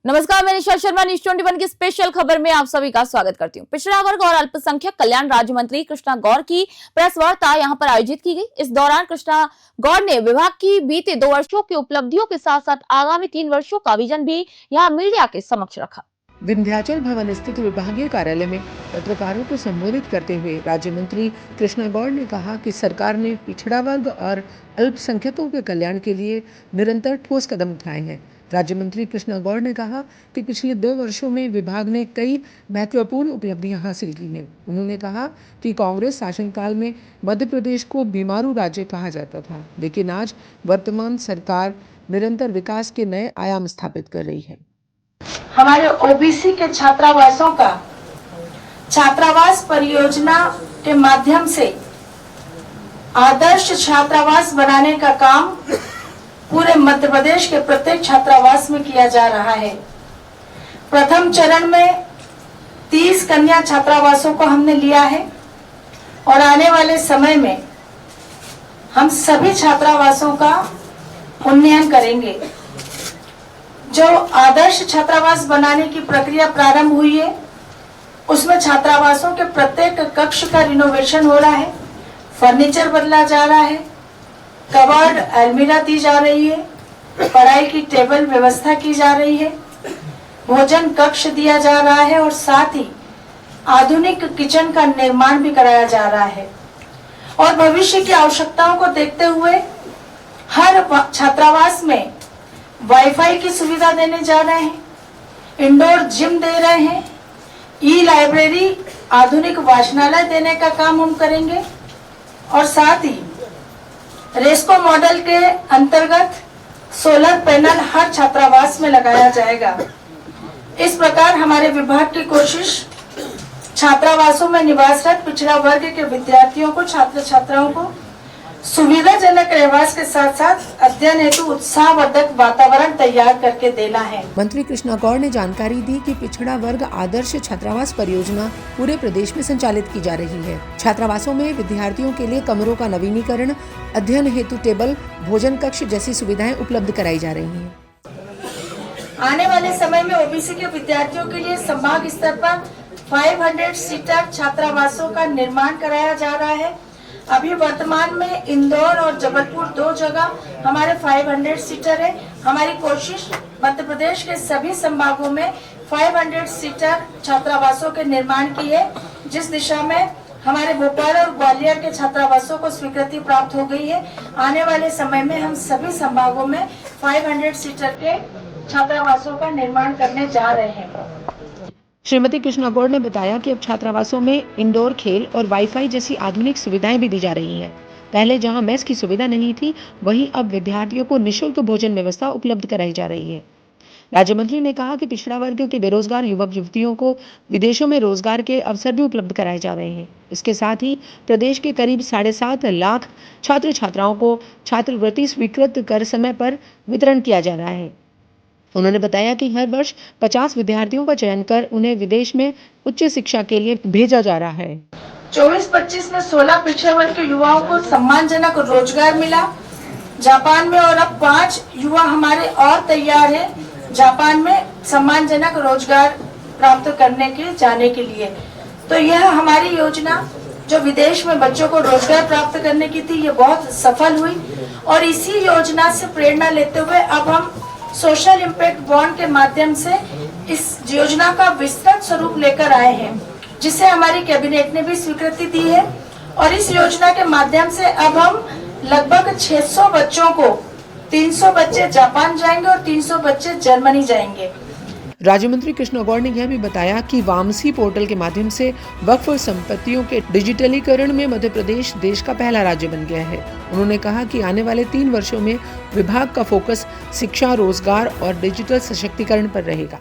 नमस्कार, मैं निशा शर्मा न्यूज़ 21 की स्पेशल खबर में आप सभी का स्वागत करती हूँ। पिछड़ा वर्ग और अल्पसंख्यक कल्याण राज्य मंत्री कृष्णा गौर की प्रेस वार्ता यहाँ पर आयोजित की गई। इस दौरान कृष्णा गौर ने विभाग की बीते 2 वर्षों की उपलब्धियों के साथ साथ आगामी 3 वर्षों का विजन भी यहाँ मीडिया के समक्ष रखा। विंध्याचल भवन स्थित विभागीय कार्यालय में पत्रकारों को संबोधित करते हुए राज्य मंत्री कृष्णा गौर ने कहा कि सरकार ने पिछड़ा वर्ग और अल्पसंख्यकों के कल्याण के लिए निरंतर ठोस कदम उठाए हैं। राज्य मंत्री कृष्णा गौर ने कहा कि पिछले 2 वर्षों में विभाग ने कई महत्वपूर्ण उपलब्धियां हासिल की हैं। उन्होंने कहा कि कांग्रेस शासनकाल में मध्य प्रदेश को बीमारू राज्य कहा जाता था, लेकिन आज वर्तमान सरकार निरंतर विकास के नए आयाम स्थापित कर रही है। हमारे ओबीसी के छात्रावासों का छात्रावास परियोजना के माध्यम से आदर्श छात्रावास बनाने का काम पूरे मध्य प्रदेश के प्रत्येक छात्रावास में किया जा रहा है। प्रथम चरण में 30 कन्या छात्रावासों को हमने लिया है और आने वाले समय में हम सभी छात्रावासों का उन्नयन करेंगे। जो आदर्श छात्रावास बनाने की प्रक्रिया प्रारंभ हुई है, उसमें छात्रावासों के प्रत्येक कक्ष का रिनोवेशन हो रहा है, फर्नीचर बदला जा रहा है, कबर्ड अलमीरा दी जा रही है, पढ़ाई की टेबल व्यवस्था की जा रही है, भोजन कक्ष दिया जा रहा है और साथ ही आधुनिक किचन का निर्माण भी कराया जा रहा है। और भविष्य की आवश्यकताओं को देखते हुए हर छात्रावास में वाईफाई की सुविधा देने जा रहे हैं, इंडोर जिम दे रहे हैं, ई लाइब्रेरी आधुनिक वाचनालय देने का काम हम करेंगे और साथ ही रेस्को मॉडल के अंतर्गत सोलर पैनल हर छात्रावास में लगाया जाएगा। इस प्रकार हमारे विभाग की कोशिश छात्रावासों में निवासरत पिछड़ा वर्ग के विद्यार्थियों को, छात्र छात्राओं को सुविधाजनक रहवास के साथ साथ अध्ययन हेतु उत्साहवर्धक वातावरण तैयार करके देना है। मंत्री कृष्णा गौर ने जानकारी दी कि पिछड़ा वर्ग आदर्श छात्रावास परियोजना पूरे प्रदेश में संचालित की जा रही है। छात्रावासों में विद्यार्थियों के लिए कमरों का नवीनीकरण, अध्ययन हेतु टेबल, भोजन कक्ष जैसी सुविधाएं उपलब्ध कराई जा रही हैं। आने वाले समय में ओबीसी के विद्यार्थियों के लिए संभाग स्तर पर 500 सीटर छात्रावासों का निर्माण कराया जा रहा है। अभी वर्तमान में इंदौर और जबलपुर 2 जगह हमारे 500 सीटर है। हमारी कोशिश मध्य प्रदेश के सभी संभागों में 500 सीटर छात्रावासों के निर्माण की है, जिस दिशा में हमारे भोपाल और ग्वालियर के छात्रावासों को स्वीकृति प्राप्त हो गई है। आने वाले समय में हम सभी संभागों में 500 सीटर के छात्रावासों का निर्माण करने जा रहे हैं। श्रीमती कृष्णा गौर ने बताया कि अब छात्रावासों में इंडोर खेल और वाईफाई जैसी आधुनिक सुविधाएं भी दी जा रही हैं। पहले जहां मेस की सुविधा नहीं थी, वहीं अब विद्यार्थियों को निःशुल्क भोजन व्यवस्था उपलब्ध कराई जा रही है। राज्य मंत्री ने कहा कि पिछड़ा वर्ग के बेरोजगार युवक युवतियों को विदेशों में रोजगार के अवसर भी उपलब्ध कराए जा रहे हैं। इसके साथ ही प्रदेश के करीब 7.5 लाख छात्र छात्राओं को छात्रवृत्ति स्वीकृत कर समय पर वितरण किया जा रहा है। उन्होंने बताया कि हर वर्ष 50 विद्यार्थियों का चयन कर उन्हें विदेश में उच्च शिक्षा के लिए भेजा जा रहा है। 24-25 में 16 पिछड़े वर्ग के युवाओं को सम्मानजनक रोजगार मिला जापान में, और अब 5 युवा हमारे और तैयार हैं जापान में सम्मानजनक रोजगार प्राप्त करने के जाने के लिए। तो यह हमारी योजना जो विदेश में बच्चों को रोजगार प्राप्त करने की थी, ये बहुत सफल हुई और इसी योजना से प्रेरणा लेते हुए अब हम सोशल इम्पैक्ट बॉन्ड के माध्यम से इस योजना का विस्तृत स्वरूप लेकर आए हैं, जिसे हमारी कैबिनेट ने भी स्वीकृति दी है। और इस योजना के माध्यम से अब हम लगभग 600 बच्चों को, 300 बच्चे जापान जाएंगे और 300 बच्चे जर्मनी जाएंगे। राज्य मंत्री कृष्णा गौर ने यह भी बताया कि वामसी पोर्टल के माध्यम से वक्फ संपत्तियों के डिजिटलीकरण में मध्य प्रदेश देश का पहला राज्य बन गया है। उन्होंने कहा कि आने वाले 3 वर्षों में विभाग का फोकस शिक्षा, रोजगार और डिजिटल सशक्तिकरण पर रहेगा।